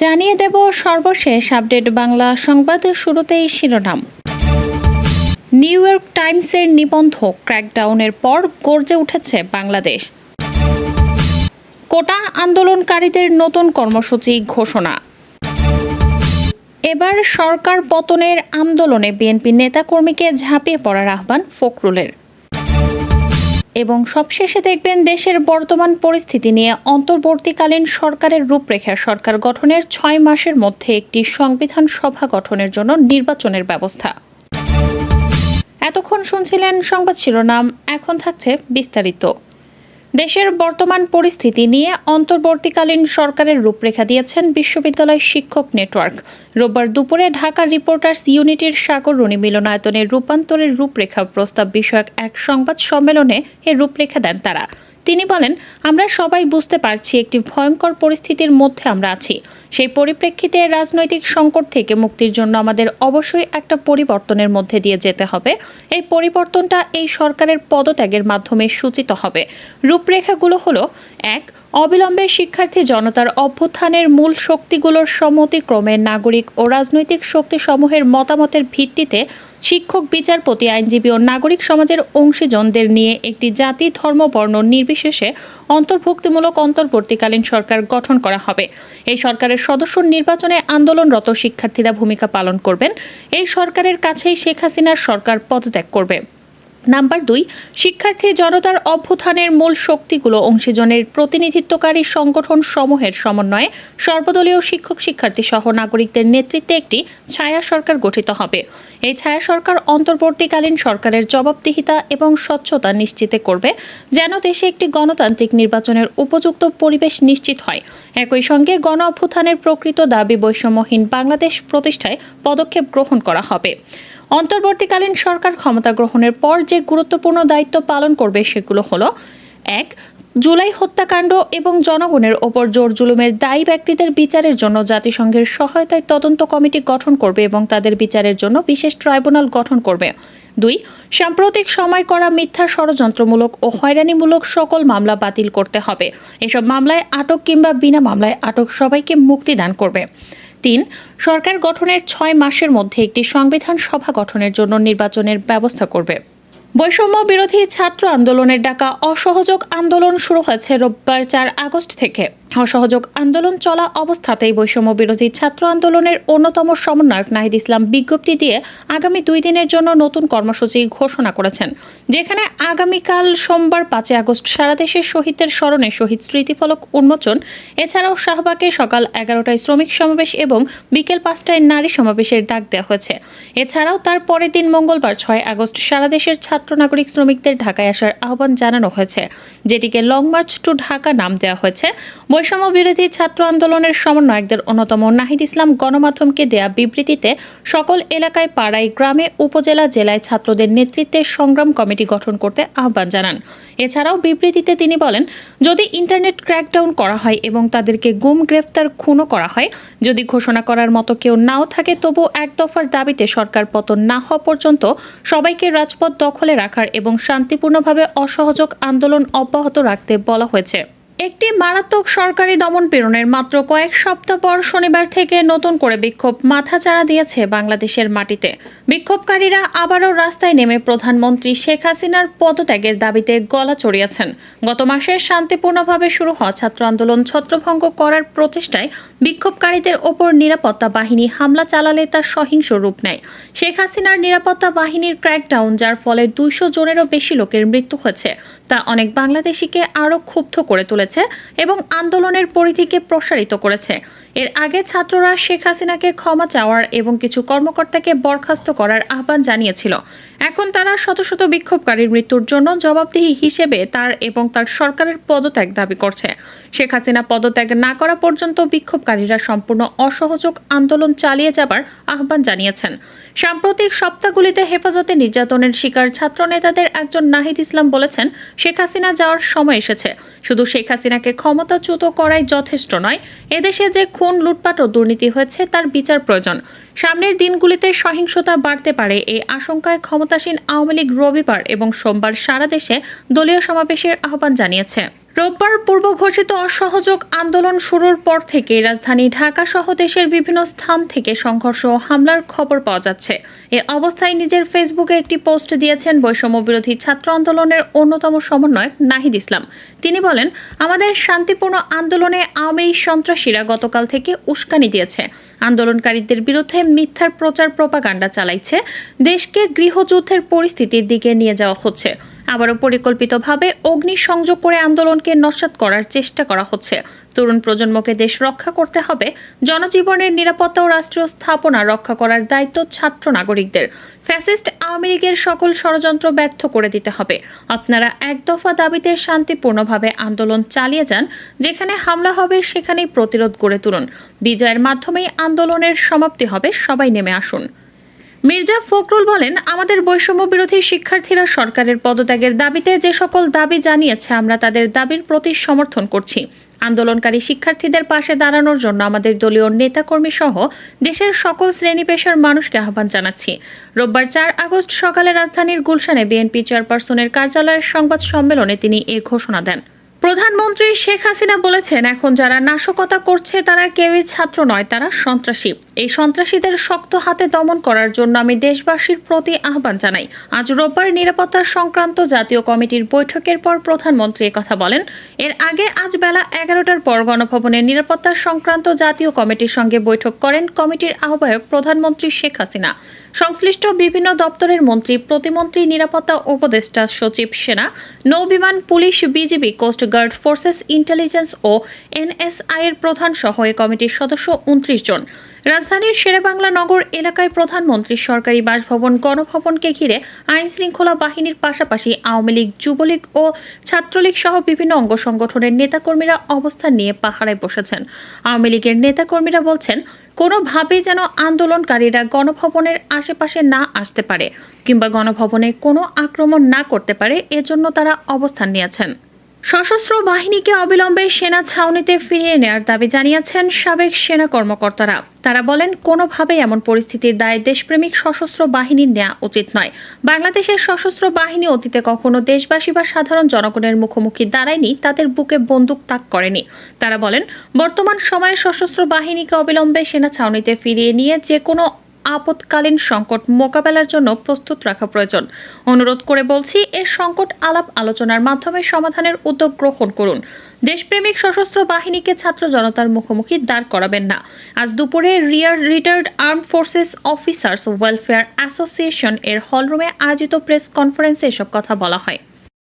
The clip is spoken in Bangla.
জানিয়ে দেব সর্বশেষ আপডেট বাংলা সংবাদ। শুরুতেই শিরোনাম। নিউ ইয়র্ক টাইমসের নিবন্ধ, ক্র্যাকডাউনের পর গর্জে উঠেছে বাংলাদেশ। কোটা আন্দোলনকারীদের নতুন কর্মসূচি ঘোষণা। এবার সরকার পতনের আন্দোলনে বিএনপি নেতাকর্মীকে ঝাঁপিয়ে পড়ার আহ্বান ফখরুলের। এবং সবশেষে দেখবেন দেশের বর্তমান পরিস্থিতি নিয়ে অন্তর্বর্তীকালীন সরকারের রূপরেখা, সরকার গঠনের ৬ মাসের মধ্যে একটি সংবিধান সভা গঠনের জন্য নির্বাচনের ব্যবস্থা। এতক্ষণ শুনছিলেন সংবাদ শিরোনাম, এখন থাকছে বিস্তারিত। দেশের বর্তমান পরিস্থিতি নিয়ে অন্তর্বর্তীকালীন সরকারের রূপরেখা দিয়েছেন বিশ্ববিদ্যালয় শিক্ষক নেটওয়ার্ক। রোববার দুপুরে ঢাকা রিপোর্টার্স ইউনিটির সাগররুনি মিলনায়তনের রূপান্তরের রূপরেখা প্রস্তাব বিষয়ক এক সংবাদ সম্মেলনে এর রূপরেখা দেন তারা। তিনি বলেন, আমরা সবাই বুঝতে পারছি একটি ভয়ঙ্কর পরিস্থিতির মধ্যে আমরা আছি। সেই পরিপ্রেক্ষিতে রাজনৈতিক সংকট থেকে মুক্তির জন্য আমাদের অবশ্যই একটা পরিবর্তনের মধ্যে দিয়ে যেতে হবে। এই পরিবর্তনটা এই সরকারের পদত্যাগের মাধ্যমে সূচিত হবে। রূপরেখাগুলো হলো: ১. অবিলম্বে শিক্ষার্থী জনতার অভ্যুত্থানের মূল শক্তিগুলোর সম্মতিক্রমে নাগরিক ও রাজনৈতিক শক্তিসমূহের মতামতের ভিত্তিতে শিক্ষক, বিচারপতি, আইনজীবী ও নাগরিক সমাজের অংশীজনদের নিয়ে একটি জাতি, ধর্ম, বর্ণ নির্বিশেষে অন্তর্ভুক্তিমূলক অন্তর্বর্তীকালীন সরকার গঠন করা হবে। এই সরকারের সদস্য নির্বাচনে আন্দোলনরত শিক্ষার্থীরা ভূমিকা পালন করবেন। এই সরকারের কাছেই শেখ হাসিনার সরকার পদত্যাগ করবে। নাম্বার ২. শিক্ষার্থী জনতার অভ্যুত্থানের মূল শক্তিগুলো অংশীজনের প্রতিনিধিত্বকারী সংগঠন সমূহের সমন্বয়ে সর্বদলীয় শিক্ষক, শিক্ষার্থী সহ নাগরিকদের নেতৃত্বে একটি ছায়া সরকার গঠিত হবে। এই ছায়া সরকার অন্তর্বর্তীকালীন সরকারের জবাবদিহিতা এবং স্বচ্ছতা নিশ্চিত করবে, যেন দেশে একটি গণতান্ত্রিক নির্বাচনের উপযুক্ত পরিবেশ নিশ্চিত হয়। একই সঙ্গে গণ অভ্যুত্থানের প্রকৃত দাবি বৈষম্যহীন বাংলাদেশ প্রতিষ্ঠায় পদক্ষেপ গ্রহণ করা হবে। অন্তর্বর্তীকালীন সরকার ক্ষমতা গ্রহণের পর যে গুরুত্বপূর্ণ দায়িত্ব পালন করবে সেগুলো হলো: ১. জুলাই হত্যাকাণ্ড এবং জনগণের ওপর জোর জুলুমের দায়ী ব্যক্তিদের বিচারের জন্য জাতিসংঘের সহায়তায় তদন্ত কমিটি গঠন করবে এবং তাদের বিচারের জন্য বিশেষ ট্রাইব্যুনাল গঠন করবে। ২. সাম্প্রতিক সময় করা মিথ্যা, ষড়যন্ত্রমূলক ও হয়রানিমূলক সকল মামলা বাতিল করতে হবে। এসব মামলায় আটক কিংবা বিনা মামলায় আটক সবাইকে মুক্তি দান করবে। ৩. সরকার গঠনের ৬ মাসের মধ্যে একটি সংবিধান সভা গঠনের জন্য নির্বাচনের ব্যবস্থা করবে। বৈষম্য বিরোধী ছাত্র আন্দোলনের ডাকা অসহযোগ আন্দোলন শুরু হয়েছে রোববার ৪ আগস্ট থেকে। অসহযোগ আন্দোলন চলা অবস্থাতেই বৈষম্য বিরোধী ছাত্র আন্দোলনের অন্যতম সমন্বয়ক নাহিদ ইসলাম বিজ্ঞপ্তি দিয়ে আগামী ২ দিনের জন্য নতুন কর্মসূচি ঘোষণা করেছেন, যেখানে আগামীকাল সোমবার ৫ আগস্ট সারা দেশের শহীদদের স্মরণে শহীদ স্মৃতিফলক উন্মোচন, এছাড়াও শাহবাগে সকাল ১১টায় শ্রমিক সমাবেশ এবং বিকেল ৫টায় নারী সমাবেশের ডাক দেওয়া হয়েছে। এছাড়াও তার পরের দিন মঙ্গলবার ৬ আগস্ট সারা দেশের ছাত্র নাগরিক শ্রমিকদের ঢাকায় আসার আহ্বান জানানো হয়েছে, যেটিকে লং মার্চ টু ঢাকা নাম দেওয়া হয়েছে। বৈষম্য বিরোধী ছাত্র আন্দোলনের সমন্বয়কদের অন্যতম নাহিদ ইসলাম গণমাধ্যমকে দেয়া বিবৃতিতে সকল এলাকায়, পাড়ায়, গ্রামে, উপজেলা, জেলায় ছাত্রদের নেতৃত্বে সংগ্রাম কমিটি গঠন করতে আহ্বান জানান। এছাড়াও বিবৃতিতে তিনি বলেন, যদি ইন্টারনেট ক্র্যাকডাউন করা হয় এবং তাদেরকে গুম, গ্রেফতার, খুনও করা হয়, যদি ঘোষণা করার মতো কেউ নাও থাকে, তবু এক দফার দাবিতে সরকার পতন না হওয়া পর্যন্ত সবাইকে রাজপথ দখলে রাখার এবং শান্তিপূর্ণভাবে অসহযোগ আন্দোলন অব্যাহত রাখতে বলা হয়েছে। একটি মারাত্মক সরকারি দমনপীড়নের মাত্র কয়েক সপ্তাহ পর শনিবার থেকে নতুন করে বিক্ষোভ মাথাচাড়া দিয়েছে বাংলাদেশের মাটিতে। বিক্ষোভকারীরা আবারও রাস্তায় নেমে প্রধানমন্ত্রী শেখ হাসিনার পদত্যাগের দাবিতে গলা চড়িয়েছেন। গত মাসে শান্তিপূর্ণভাবে শুরু হওয়া ছাত্র আন্দোলন ছত্রভঙ্গ করার প্রচেষ্টায় বিক্ষোভকারীদের ওপর নিরাপত্তা বাহিনী হামলা চালালে তা সহিংস রূপ নেয়। শেখ হাসিনার নিরাপত্তা বাহিনীর ক্র্যাকডাউন, যার ফলে ২০০ জনেরও বেশি লোকের মৃত্যু হয়েছে, তা অনেক বাংলাদেশিকে আরও ক্ষুব্ধ করে তুলেছে এবং আন্দোলনের পরিধিকে প্রসারিত করেছে। এর আগে ছাত্ররা শেখ হাসিনাকে ক্ষমা চাওয়ার এবং কিছু কর্মকর্তাকে বরখাস্ত করার আহ্বান জানিয়েছিল। এখন তারা শত শত বিক্ষোভকারীর মৃত্যুর জন্য জবাবদিহি হিসেবে তার এবং তার সরকারের পদত্যাগ দাবি করছে। শেখ হাসিনা পদত্যাগ না করা পর্যন্ত বিক্ষোভকারীরা সম্পূর্ণ অসহযোগ আন্দোলন চালিয়ে যাবার আহ্বান জানিয়েছেন। সাম্প্রতিক সপ্তাহগুলিতে হেফাজতে নির্যাতনের শিকার ছাত্র নেতাদের একজন নাহিদ ইসলাম বলেছেন, শেখ হাসিনা যাওয়ার সময় এসেছে। শুধু শেখ হাসিনাকে ক্ষমতাচ্যুত করাই যথেষ্ট নয়, এদেশে যে খুন, লুটপাট ও দুর্নীতি হয়েছে তার বিচার প্রয়োজন। সামনের দিনগুলিতে সহিংসতা বাড়তে পারে এই আশঙ্কায় ক্ষমতাসীন আওয়ামী লীগ রবিবার এবং সোমবার সারা দেশে দলীয় সমাবেশের আহ্বান জানিয়েছে। রোববার পূর্ব ঘোষিত অসহযোগ আন্দোলন শুরুর পর থেকে রাজধানী ঢাকা সহ দেশের বিভিন্ন স্থান থেকে সংঘর্ষ ও হামলার খবর পাওয়া যাচ্ছে। এ অবস্থায় নিজের ফেসবুকে একটি পোস্ট দিয়েছেন বৈষম্য বিরোধী ছাত্র আন্দোলনের অন্যতম সমন্বয়ক নাহিদ ইসলাম। তিনি বলেন, আমাদের শান্তিপূর্ণ আন্দোলনে আওয়ামী সন্ত্রাসীরা গতকাল থেকে উস্কানি দিয়েছে, আন্দোলনকারীদের বিরুদ্ধে মিথ্যার প্রচার প্রোপাগান্ডা চালাইছে, দেশকে গৃহযুদ্ধের পরিস্থিতির দিকে নিয়ে যাওয়া হচ্ছে। আবারও পরিকল্পিতভাবে অগ্নিসংযোগ করে আন্দোলনকে নস্যাৎ করার চেষ্টা করা হচ্ছে। তরুণ প্রজন্মকে দেশ রক্ষা করতে হবে। জনজীবনের নিরাপত্তা ও রাষ্ট্রীয় স্থাপনা রক্ষা করার দায়িত্ব ছাত্র নাগরিকদের। ফ্যাসিস্ট আওয়ামী লীগের সকল ষড়যন্ত্র ব্যর্থ করে দিতে হবে। আপনারা এক দফা দাবিতে শান্তিপূর্ণভাবে আন্দোলন চালিয়ে যান। যেখানে হামলা হবে সেখানেই প্রতিরোধ গড়ে তুলুন। বিজয়ের মাধ্যমেই আন্দোলনের সমাপ্তি হবে। সবাই নেমে আসুন। মির্জা ফখরুল বলেন, আমাদের বৈষম্য বিরোধী শিক্ষার্থীরা সরকারের পদত্যাগের দাবিতে যে সকল দাবি জানিয়েছে আমরা তাদের দাবির প্রতি সমর্থন করছি। আন্দোলনকারী শিক্ষার্থীদের পাশে দাঁড়ানোর জন্য আমাদের দলীয় নেতাকর্মী সহ দেশের সকল শ্রেণী পেশার মানুষকে আহ্বান জানাচ্ছি। রোববার 4 আগস্ট সকালে রাজধানীর গুলশানে বিএনপি চেয়ারপারসনের কার্যালয়ের সংবাদ সম্মেলনে তিনি এ ঘোষণা দেন। প্রধানমন্ত্রী শেখ হাসিনা বলেছেন, এখন যারা নাশকতা করছে তারা কেউই ছাত্র নয়, তারা সন্ত্রাসী। এই সন্ত্রাসীদের শক্ত হাতে দমন করার জন্য আমি দেশবাসীর প্রতি আহ্বান জানাই। আজ রোববার নিরাপত্তা সংক্রান্ত জাতীয় কমিটির বৈঠকের পর প্রধানমন্ত্রী একথা বলেন। এর আগে আজ বেলা 11টার পর গণভবনের নিরাপত্তা সংক্রান্ত জাতীয় কমিটির সঙ্গে বৈঠক করেন কমিটির আহ্বায়ক প্রধানমন্ত্রী শেখ হাসিনা। সংশ্লিষ্ট বিভিন্ন দপ্তরের মন্ত্রী, প্রতিমন্ত্রী, নিরাপত্তা উপদেষ্টা সচিব, সেনা, নৌবিমান, পুলিশ, BGB, coast guard forces, intelligence ও এনএসআই এর প্রধান সহ এই কমিটির সদস্য 29 জন। রাজধানীর শেরেবাংলা নগর এলাকায় প্রধানমন্ত্রীর সরকারি বাসভবন, গণভবনকে ঘিরে আইন শৃঙ্খলা বাহিনীর পাশাপাশি আওয়ামী লীগ, যুবলীগ ও ছাত্রলীগ সহ বিভিন্ন অঙ্গ সংগঠনের নেতাকর্মীরা অবস্থান নিয়ে পাহারায় বসেছেন। আওয়ামী লীগের নেতাকর্মীরা বলছেন, কোনোভাবেই যেন আন্দোলনকারীরা গণভবনের আশেপাশে না আসতে পারে কিংবা গণভবনে কোনো আক্রমণ না করতে পারে, এজন্য তারা অবস্থান নিয়েছেন। সশস্ত্র বাহিনীকে অবিলম্বে সেনা ছাউনিতে ফিরিয়ে নেওয়ার দাবি জানিয়েছেন সাবেক সেনা কর্মকর্তারা। তারা বলেন, কোনোভাবেই এমন পরিস্থিতির দায় দেশপ্রেমিক সশস্ত্র বাহিনীর নেওয়া উচিত নয়। বাংলাদেশের সশস্ত্র বাহিনী অতীতে কখনো দেশবাসী বা সাধারণ জনগণের মুখোমুখি দাঁড়ায়নি, তাদের বুকে বন্দুক তাক করেনি। তারা বলেন, বর্তমান সময়ে সশস্ত্র বাহিনীকে অবিলম্বে সেনা ছাউনিতে ফিরিয়ে নিয়ে যে কোনো আপৎকালীন সংকট মোকাবেলার জন্য প্রস্তুত রাখা প্রয়োজন। অনুরোধ করে বলছি, এর সংকট আলাপ আলোচনার মাধ্যমে সমাধানের উদ্যোগ গ্রহণ করুন। দেশপ্রেমিক সশস্ত্র বাহিনীকে ছাত্র জনতার মুখোমুখি দাঁড় করাবেন না। আজ দুপুরে retired arm forces officers welfare association এর হলরুমে আয়োজিত প্রেস কনফারেন্সে এসব কথা বলা হয়।